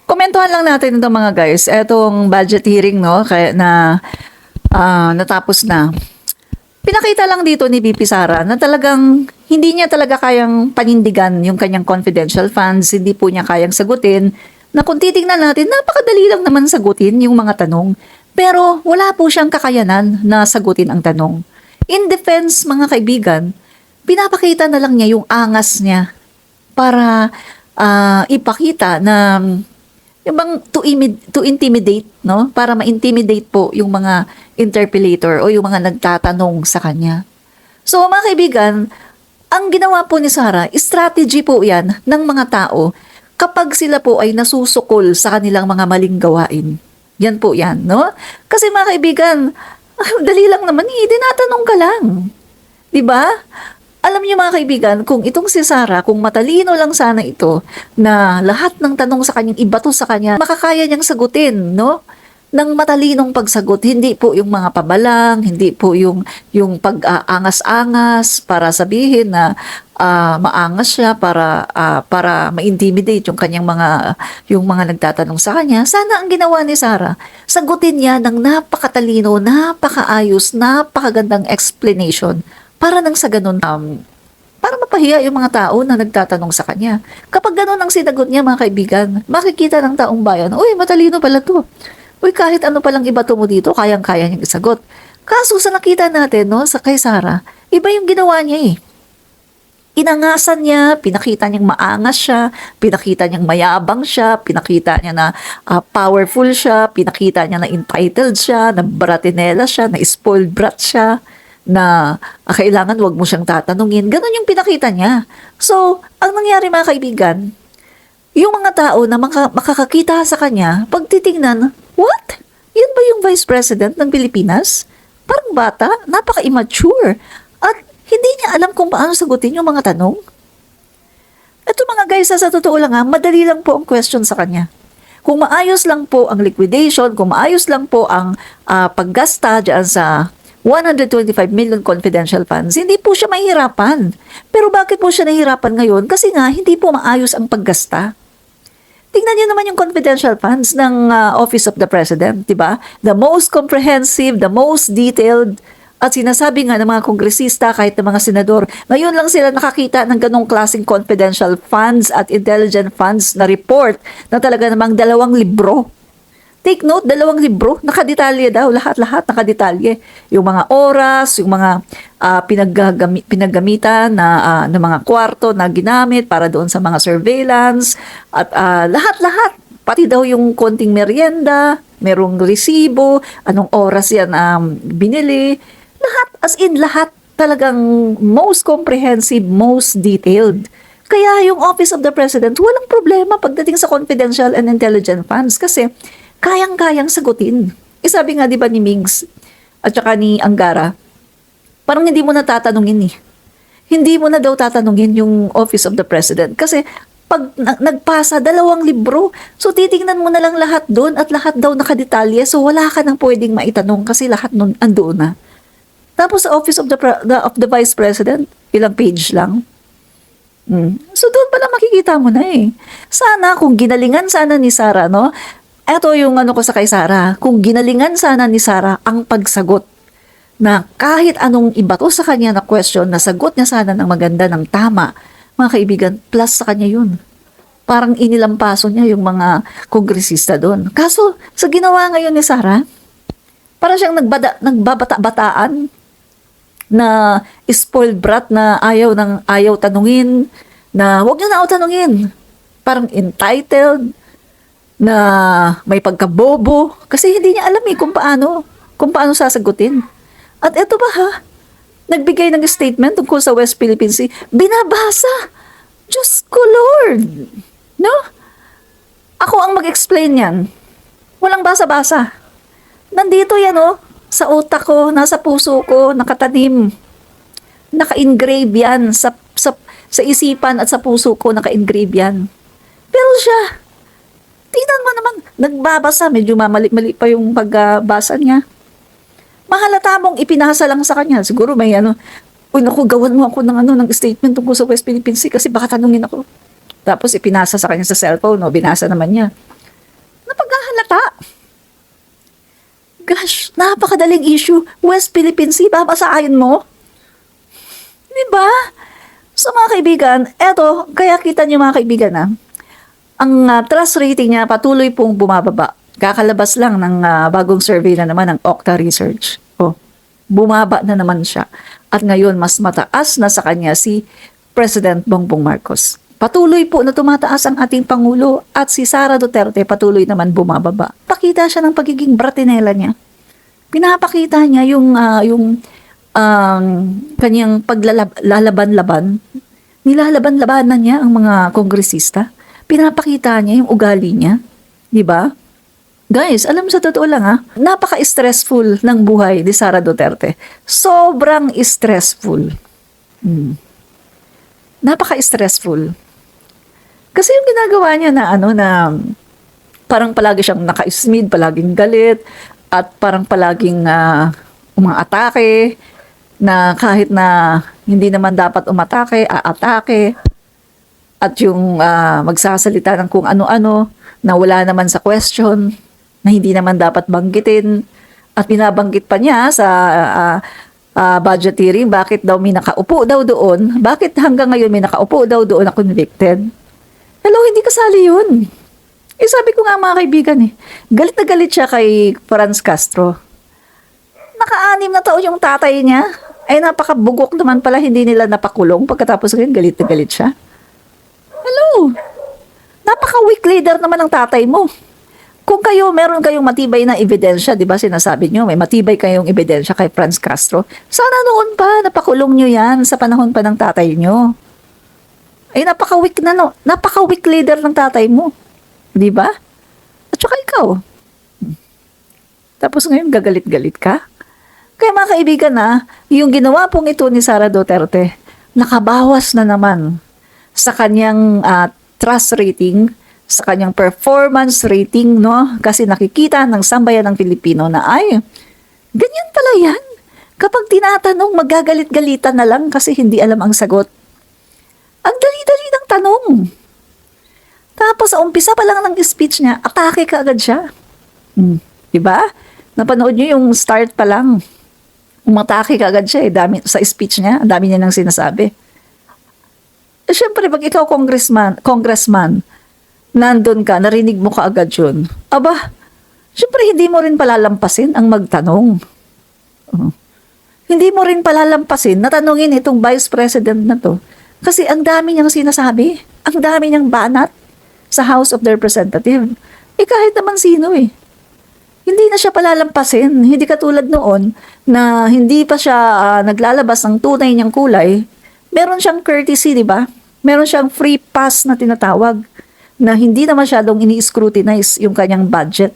Komentuhan lang natin ito mga guys, etong budget hearing no, kaya na natapos na. Pinakita lang dito ni VP Sara na talagang hindi niya talaga kayang panindigan yung kanyang confidential funds, hindi po niya kayang sagutin, na kung titingnan natin, napakadali lang naman sagutin yung mga tanong. Pero wala po siyang kakayanan na sagutin ang tanong. In defense, mga kaibigan, pinapakita na lang niya yung angas niya para ipakita na yung bang to intimidate, no? Para ma-intimidate po yung mga interpellator o yung mga nagtatanong sa kanya. So, mga kaibigan, ang ginawa po ni Sara, strategy po yan ng mga tao kapag sila po ay nasusukol sa kanilang mga maling gawain. Yan po yan, no? Kasi mga kaibigan, dali lang naman eh, tinatanong ka lang. 'Di ba? Alam niyo mga kaibigan, kung itong si Sara, kung matalino lang sana ito, na lahat ng tanong sa kanyang ibato sa kanya, makakaya niyang sagutin, no? Ng matalinong pagsagot, hindi po yung mga pabalang, hindi po yung pag-aangas-angas para sabihin na maangas siya para ma-intimidate yung mga nagtatanong sa kanya. Sana ang ginawa ni Sara, sagutin niya ng napakatalino, napakaayos, napakagandang explanation para nang sa ganun, para mapahiya yung mga tao na nagtatanong sa kanya. Kapag ganun ang sinagot niya, mga kaibigan, makikita ng taong bayan, uy, matalino pala to. Uy, kahit ano palang ibato mo dito, kayang-kaya niyang isagot. Kaso sa nakita natin, no, sa kay Sara, iba yung ginawa niya eh. Inangasan niya, pinakita niyang maangas siya, pinakita niyang mayabang siya, pinakita niya na powerful siya, pinakita niya na entitled siya, na bratinela siya, na spoiled brat siya, na kailangan wag mo siyang tatanungin. Ganon yung pinakita niya. So, ang nangyari mga kaibigan, yung mga tao na makakakita sa kanya, pag titingnan, what? Yan ba yung Vice President ng Pilipinas? Parang bata, napaka-immature. At hindi niya alam kung paano sagutin yung mga tanong. Ito mga guys, sa totoo lang madali lang po ang question sa kanya. Kung maayos lang po ang liquidation, kung maayos lang po ang paggasta dyan sa 125 million confidential funds, hindi po siya mahihirapan. Pero bakit po siya nahihirapan ngayon? Kasi nga, hindi po maayos ang paggasta. Tingnan niyo naman yung confidential funds ng Office of the President, di ba? The most comprehensive, the most detailed, at sinasabi nga ng mga kongresista, kahit ng mga senador, ngayon lang sila nakakita ng ganong klaseng confidential funds at intelligent funds na report na talaga namang 2 libro. Take note, 2 libro, nakadetalye daw, lahat-lahat nakadetalye. Yung mga oras, yung mga pinaggamitan ng mga kwarto na ginamit para doon sa mga surveillance, at lahat-lahat. Pati daw yung konting merienda, merong resibo, anong oras yan binili. Lahat, as in lahat, talagang most comprehensive, most detailed. Kaya yung Office of the President, walang problema pagdating sa confidential and intelligent funds kasi kayang-kayang sagutin. Sabi nga 'di ba ni Migs at saka ni Angara, parang hindi mo na tatanungin eh. Hindi mo na daw tatanungin yung Office of the President kasi pag nagpasa 2 libro, so titingnan mo na lang lahat doon at lahat daw nakadetalye, so wala ka nang pwedeng maitanong kasi lahat nun andoon na. Tapos sa Office of the Vice President, ilang page lang. So doon pala makikita mo na eh. Sana kung ginalingan sana ni Sara, no? Ito yung ko sa kay Sara. Kung ginalingan sana ni Sara ang pagsagot na kahit anong ibato sa kanya na question, nasagot niya sana ng maganda, ng tama, mga kaibigan, plus sa kanya yun. Parang inilampaso niya yung mga kongresista doon. Kaso, sa ginawa ngayon ni Sara, parang siyang nagbabata-bataan na spoiled brat na ayaw tanungin, na wag niyo na ako tanungin. Parang entitled, na may pagkabobo kasi hindi niya alam kung paano sasagutin. At eto ba nagbigay ng statement tungkol sa West Philippine Sea, binabasa. Diyos ko Lord, no? Ako ang mag-explain yan. Walang basa-basa. Nandito yan sa utak ko, nasa puso ko, nakatanim. Naka-engrave yan sa isipan at sa puso ko, naka-engrave yan. Pero siya, tingnan mo naman, nagbabasa, medyo mali pa yung pagbasa niya. Mahalata mong ipinasa lang sa kanya. Siguro may uy naku, gawan mo ako ng statement tungkol sa West Philippine Sea kasi baka tanungin ako. Tapos ipinasa sa kanya sa cellphone, binasa naman niya. Gosh, napakadaling issue. West Philippine Sea, babasahin mo? Di ba? So mga kaibigan, eto, kaya kita niyo mga kaibigan ang trust rating niya patuloy pong bumababa. Kakalabas lang ng bagong survey na naman ng Okta Research. Oh, bumaba na naman siya. At ngayon, mas mataas na sa kanya si President Bongbong Marcos. Patuloy po na tumataas ang ating Pangulo at si Sara Duterte patuloy naman bumababa. Pakita siya ng pagiging bratinela niya. Pinapakita niya yung kanyang paglalaban-laban. Nilalaban-labanan niya ang mga kongresista. Pinapakita niya yung ugali niya. Di ba? Guys, alam mo sa totoo lang napaka-stressful ng buhay ni Sara Duterte. Sobrang stressful. Napaka-stressful. Kasi yung ginagawa niya na parang palagi siyang naka-smid, palaging galit, at parang palaging umaatake, na kahit na hindi naman dapat umatake, aatake, at yung magsasalita ng kung ano-ano, na wala naman sa question, na hindi naman dapat banggitin, at binabanggit pa niya sa budget hearing, bakit daw may nakaupo daw doon, bakit hanggang ngayon may nakaupo daw doon na convicted. Hello, hindi kasali yun. Sabi ko nga mga kaibigan galit na galit siya kay Franz Castro. Naka-6 na taon yung tatay niya. Ay napakabugok naman pala, hindi nila napakulong. Pagkatapos ngayon, galit na galit siya. Hello, napaka-weak leader naman ng tatay mo. Kung meron kayong matibay na ebidensya, di ba sinasabi nyo, may matibay kayong ebidensya kay Franz Castro, sana noon pa, napakulong nyo yan sa panahon pa ng tatay nyo. Ay napaka-weak napaka-weak leader ng tatay mo. Di ba? At saka ikaw. Tapos ngayon gagalit-galit ka? Kaya mga kaibigan yung ginawa pong ito ni Sara Duterte, nakabawas na naman sa kanyang trust rating, sa kanyang performance rating, no? Kasi nakikita ng sambayan ng Pilipino na ganyan pala yan. Kapag tinatanong, magagalit-galitan na lang kasi hindi alam ang sagot. Ang dali-dali ng tanong. Tapos sa umpisa pa lang ng speech niya, atake ka agad siya. Diba? Napanood niyo yung start pa lang. Umatake ka agad siya dami, sa speech niya, ang dami niya nang sinasabi. Siyempre, pag ikaw congressman, nandun ka, narinig mo ka agad yun. Aba, siyempre hindi mo rin palalampasin ang magtanong. Hindi mo rin palalampasin na tanungin itong vice president na to. Kasi ang dami niyang sinasabi, ang dami niyang banat sa House of Representatives. Kahit naman sino Hindi na siya palalampasin. Hindi katulad noon na hindi pa siya naglalabas ng tunay niyang kulay. Meron siyang courtesy, di ba? Meron siyang free pass na tinatawag na hindi na masyadong ini-scrutinize yung kanyang budget.